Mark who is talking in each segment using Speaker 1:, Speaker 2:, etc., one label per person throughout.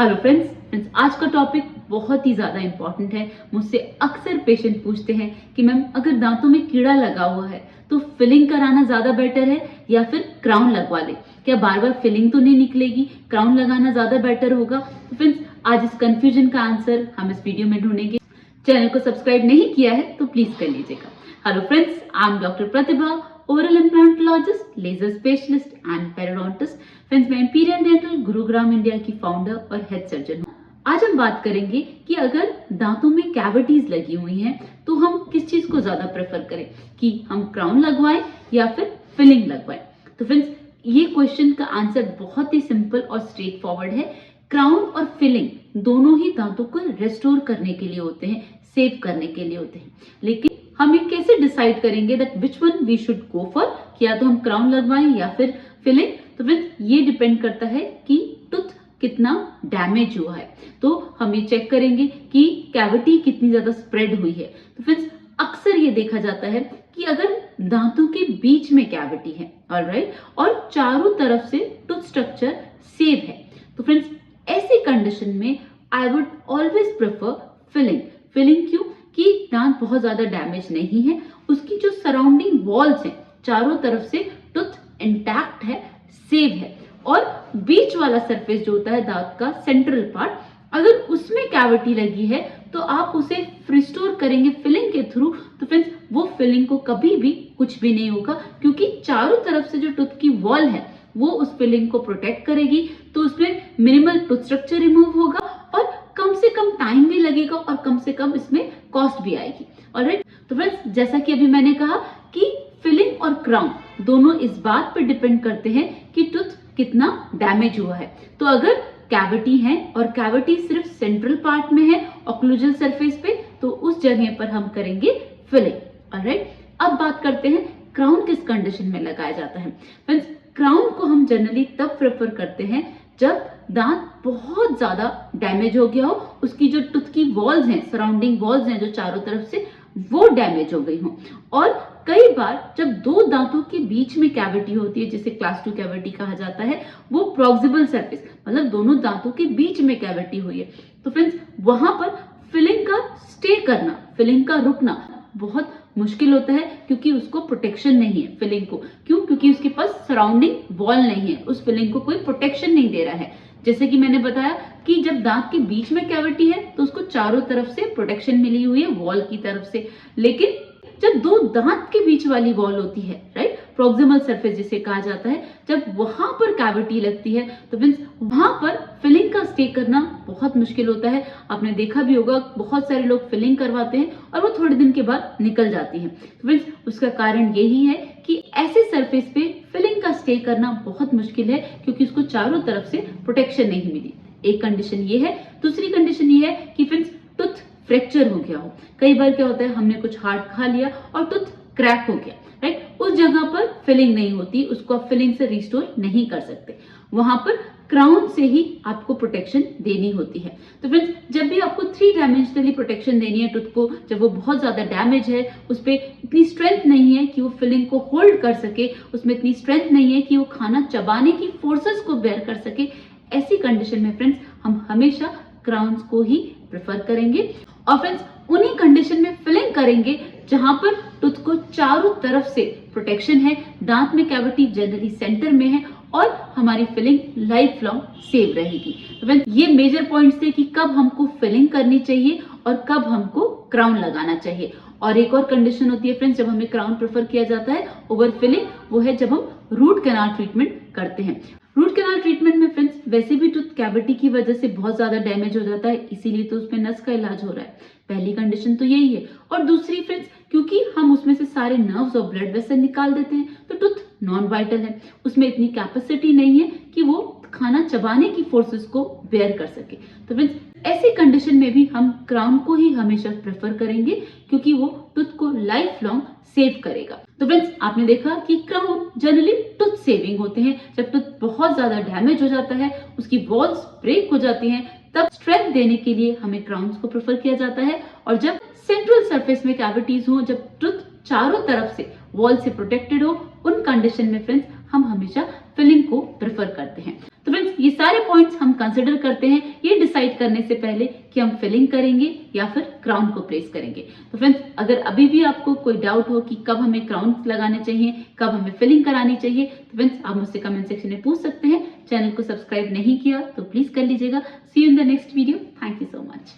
Speaker 1: Hello friends, आज का topic बहुत ही ज्यादा इंपॉर्टेंट है। मुझसे अक्सर पेशेंट पूछते हैं कि मैम अगर दांतों में कीड़ा लगा हुआ है तो फिलिंग कराना ज्यादा बेटर है या फिर क्राउन लगवा ले। क्या बार बार फिलिंग तो नहीं निकलेगी, क्राउन लगाना ज्यादा बेटर होगा? तो फ्रेंड्स, आज इस कंफ्यूजन का आंसर हम इस वीडियो में ढूंढेंगे। चैनल को सब्सक्राइब नहीं किया है तो प्लीज कर लीजिएगा। Hello friends, I am doctor Pratibha, oral implantologist, laser specialist and periodontist. Friends, मैं इंपीरियल डेंटल गुरुग्राम इंडिया की फाउंडर और हेड सर्जन हूँ। आज हम बात करेंगे कि अगर दांतों में कैविटीज लगी हुई हैं तो हम किस चीज को ज्यादा प्रेफर करें, कि हम क्राउन लगवाएं या फिर फिलिंग लगवाएं। तो फ्रेंड्स, ये क्वेश्चन का आंसर बहुत ही सिंपल और स्ट्रेट फॉरवर्ड है। क्राउन और फिलिंग दोनों ही दांतों को रेस्टोर करने के लिए होते हैं, सेव करने के लिए होते हैं। लेकिन हम ये कैसे डिसाइड करेंगे that which one we should go for, कि या तो हम क्राउन लगवाएं या फिर फिलिंग? तो फ्रेंड्स, ये डिपेंड करता है कि टूथ कितना डैमेज हुआ है। तो हम ये चेक करेंगे कि कैविटी कितनी ज्यादा स्प्रेड हुई है। तो फ्रेंड्स, अक्सर ये देखा जाता है कि अगर दांतों के बीच में कैविटी है, ऑलराइट, और चारों तरफ से टूथ स्ट्रक्चर सेव है, तो फ्रेंड्स ऐसी कंडीशन में I would always prefer filling. Filling क्यों? कि दांत बहुत ज्यादा डैमेज नहीं है, उसकी जो सराउंडिंग वॉल्स हैं चारों तरफ से टूथ इंटैक्ट है, सेव है, और बीच वाला सरफेस जो होता है दांत का सेंट्रल पार्ट, अगर उसमें कैविटी लगी है तो आप उसे रिस्टोर करेंगे फिलिंग के थ्रू। तो फ्रेंड्स, वो फिलिंग को कभी भी कुछ भी नहीं होगा, क्योंकि चारों तरफ से जो टूथ की वॉल है वो उस फिलिंग को प्रोटेक्ट करेगी। तो उसमें मिनिमल टूथ स्ट्रक्चर रिमूव होगा और कम से कम टाइम भी लगेगा और कम से कम इसमें कॉस्ट भी आएगी। ऑलराइट, तो फ्रेंड्स, जैसा कि अभी मैंने कहा कि फिलिंग और क्राउन दोनों इस बात पर डिपेंड करते हैं कि टूथ कितना डैमेज हुआ है। तो अगर कैविटी है और कैविटी सिर्फ सेंट्रल पार्ट में है, ऑक्लूजल सरफेस पे, तो उस जगह पर हम करेंगे फिलिंग। ऑलराइट, अब बात करते हैं क्राउन किस कंडीशन में लगाया जाता है। फ्रेंड्स, क्राउन को हम जनरली तब प्रेफर करते हैं जब दांत बहुत ज्यादा डैमेज हो गया हो, उसकी जो टूथ की वॉल्स हैं, सराउंडिंग वॉल्स हैं जो चारों तरफ से, वो डैमेज हो गई हो। और कई बार जब दो दांतों के बीच में कैविटी होती है, जिसे क्लास 2 कैविटी कहा जाता है, वो प्रॉक्सिमल सरफेस, मतलब दोनों दांतों के बीच में कैविटी हुई है, तो फ्रेंड्स वहां पर फिलिंग का स्टे करना, फिलिंग का रुकना बहुत मुश्किल होता है, क्योंकि उसको प्रोटेक्शन नहीं है फिलिंग को। क्यों? क्योंकि उसके पास सराउंडिंग वॉल नहीं है, उस फिलिंग को कोई प्रोटेक्शन नहीं दे रहा है। जैसे कि मैंने बताया कि जब दांत के बीच में कैविटी है तो उसको चारों तरफ से प्रोटेक्शन मिली हुई है वॉल की तरफ से, लेकिन जब दो दांत के बीच वाली वॉल होती है, राइट, प्रॉक्सिमल सरफेस जिसे कहा जाता है, जब वहां पर कैविटी लगती है तो फ्रेंड्स वहां पर फिलिंग का स्टे करना बहुत मुश्किल होता है। आपने देखा भी होगा, बहुत सारे लोग फिलिंग करवाते हैं और वो थोड़े दिन के बाद निकल जाती है। तो फ्रेंड्स, उसका कारण यही है कि ऐसे सरफेस पे फिलिंग का स्टे करना बहुत मुश्किल है, क्योंकि उसको चारों तरफ से प्रोटेक्शन नहीं मिली। एक कंडीशन ये है। दूसरी कंडीशन ये है कि फ्रेंड्स टूथ फ्रैक्चर हो गया हो। कई बार क्या होता है, हमने कुछ हार्ड खा लिया और टूथ क्रैक हो गया, राइट, उस जगह पर फिलिंग नहीं होती, उसको आप फिलिंग से रिस्टोर नहीं कर सकते, वहां पर क्राउन से ही आपको प्रोटेक्शन देनी होती है। तो फ्रेंड्स, जब भी आपको 3 डायमेंशनली प्रोटेक्शन देनी है टूथ को, जब वो बहुत ज्यादा डैमेज है, उस पर इतनी स्ट्रेंथ नहीं है कि वो फिलिंग को होल्ड कर सके, उसमें इतनी स्ट्रेंथ नहीं है कि वो खाना चबाने की फोर्सेस को बेयर कर सके, ऐसी कंडीशन में फ्रेंड्स हम हमेशा क्राउन्स को ही प्रेफर करेंगे। और फ्रेंड्स, उन्हीं कंडीशन में फिलिंग करेंगे जहां पर टूथ को चारों तरफ से प्रोटेक्शन है, दांत में कैविटी जनरली सेंटर में है और हमारी फिलिंग लाइफ लॉन्ग सेव रहेगी। तो फ्रेंड्स, ये मेजर पॉइंट्स थे कि कब हमको फिलिंग करनी चाहिए और कब हमको क्राउन लगाना चाहिए। और एक और कंडीशन होती है फ्रेंड्स, जब हमें क्राउन प्रेफर किया जाता है ओवर फिलिंग, वो है जब हम रूट कैनाल ट्रीटमेंट करते हैं। रूट कैनाल ट्रीटमेंट में फ्रेंड्स वैसे भी टूथ कैविटी की वजह से बहुत ज्यादा डैमेज हो जाता है, इसीलिए तो उसमें नस का इलाज हो रहा है। पहली कंडीशन तो यही है। और दूसरी फ्रेंड्स, क्योंकि हम उसमें से सारे नर्व्स और ब्लड वेसल निकाल देते हैं, तो टूथ नॉन वाइटल है, उसमें इतनी कैपेसिटी नहीं है कि वो खाना चबाने की फोर्सेस को बेयर कर सके। तो फ्रेंड्स, ऐसी कंडीशन में भी हम क्राउन को ही हमेशा प्रेफर करेंगे, क्योंकि वो टूथ को लाइफ लॉन्ग सेव करेगा। तो फ्रेंड्स, आपने देखा कि क्राउन जनरली टूथ सेविंग होते हैं। जब टूथ बहुत ज्यादा डैमेज हो जाता है, उसकी वॉल्स ब्रेक हो जाती हैं, तब स्ट्रेंथ देने के लिए हमें क्राउन्स को प्रेफर किया जाता है। और जब सेंट्रल सरफेस में कैविटीज हो, जब टूथ चारों तरफ से वॉल से प्रोटेक्टेड हो, उन कंडीशन में फ्रेंड्स हम हमेशा फिलिंग को प्रेफर करते हैं। तो फ्रेंड्स, ये सारे पॉइंट्स हम कंसिडर करते हैं, ये डिसाइड करने से पहले कि हम फिलिंग करेंगे या फिर क्राउन को प्लेस करेंगे। तो फ्रेंड्स, अगर अभी भी आपको कोई डाउट हो कि कब हमें क्राउन लगाने चाहिए, कब हमें फिलिंग करानी चाहिए, तो फ्रेंड्स आप मुझसे कमेंट सेक्शन में पूछ सकते हैं। चैनल को सब्सक्राइब नहीं किया तो प्लीज कर लीजिएगा। See you in the next video. Thank you so much.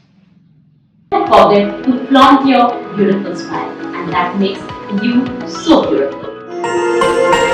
Speaker 1: Don't forget to flaunt your beautiful smile, and that makes you so beautiful.